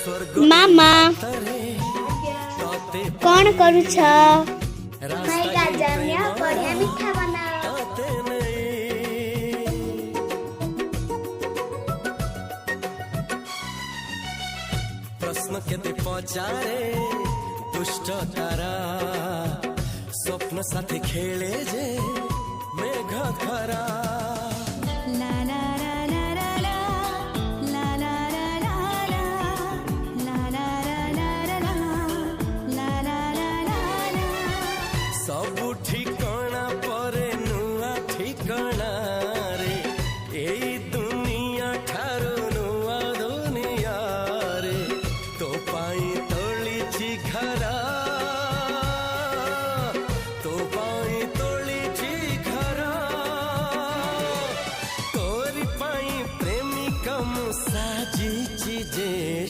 मामा कौन करुछ? मैं गाजर बढ़िया मिठा बना। प्रश्न केते पचारे दुष्ट तारा स्वप्न साथी खेले जे मेघ खरा।